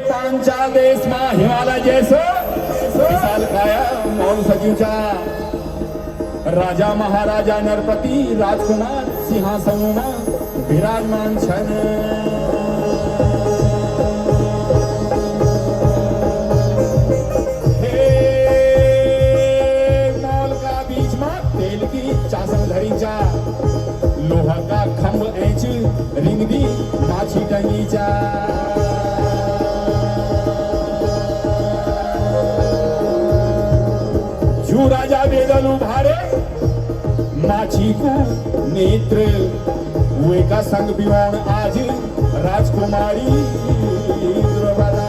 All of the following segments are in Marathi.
पांचाल देश मा हिमालय जैसो विशाल काया मौल सजीवचा राजा महाराजा नरपति राजकुमार सिंहासनों विराजमान छन। मॉल का बीच में तेल की चासन धरीचा लोहा का खंभ ऐच रिंगदी माछी टंगीचा जू राजा वेदन उभारे माछी को नेत्र वे का संग विवान आज राजकुमारी द्रौपदा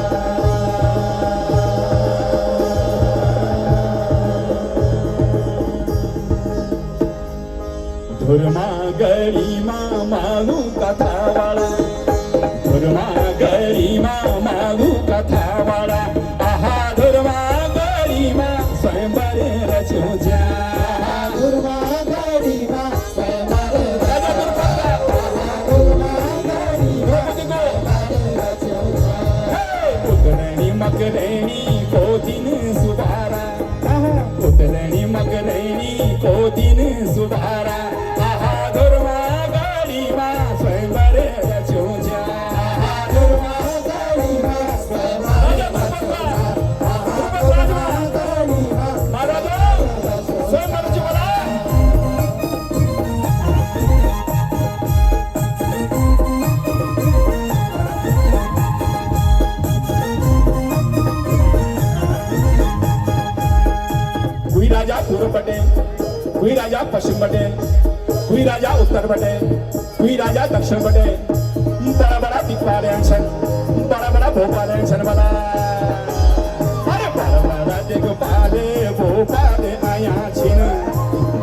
धुरमा गरिमा मालू कथा वाला धुरमा गरिमा मालू कथा वाला आहा धुरमा गरिमा स्वयंवर रचो जा धुरमा गरिमा स्वयंवर राजा दुर्गा धुरमा गरिमा रचो जा पुतरणी मकरणी को दिन सुधारा पुतरणी मकरणी को दिन सुधारा राजा पूर्व बटे कोई राजा पश्चिम बटे कोई राजा उत्तर बटे कोई राजा दक्षिण बटे बड़ा बड़ा दिग्पालयन बड़ा बड़ा भोपालयन बना अरे बड़ा बड़ा दिग्पाले भोपाले आया छिन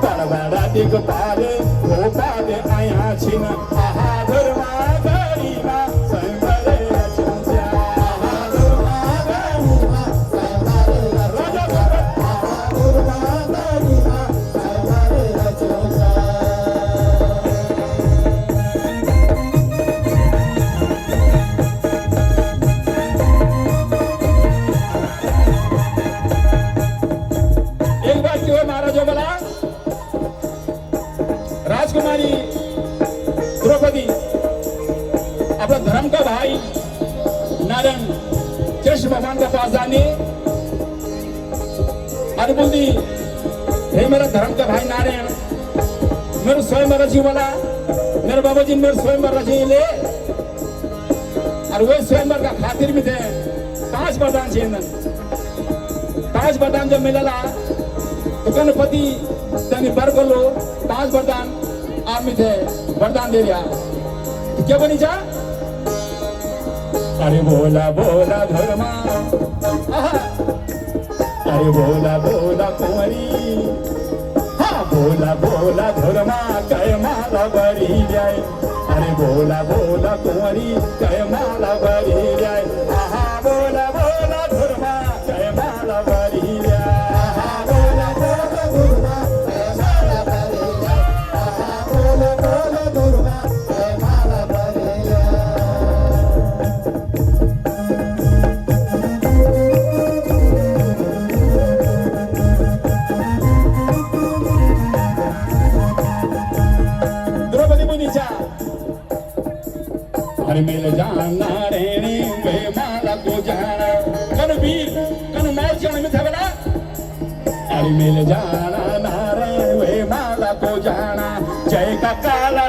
बड़ा बड़ा दिग्पाले भोपाले आया छिन आहा धर्मा गरिमा स्वयंवर रचोजा आहा धर्मा गरिमा स्वयंवर राजा राजकुमारी द्रौपदी अपना धर्म का भाई नारायण कृष्ण भगवान के पास जाने और बोलती हे मेरा धर्म का भाई नारायण मेरे स्वयं रची वाला मेरे बाबा जी मेरे स्वयं रची ले और वे स्वयंवर का खातिर भी थे 5 वरदान चाहिए 5 वरदान जब मिला तो गणपति तनी बर को लो 5 वरदान आप में थे वरदान दे दिया तो क्या बनी जा अरे बोला बोला धर्मा अरे बोला बोला कुंवरी हाँ बोला बोला धर्मा कय माला बरी जाए अरे बोला बोला कुंवरी कय माला बरी जाए आहा बोला बोला धर्मा कय माला बरी जाए मिल जाना रेणी वे माला को जाना कन वीर कन मार जाने में था बना अरे मिल जाना नारायण वे माला को जाना जय का काला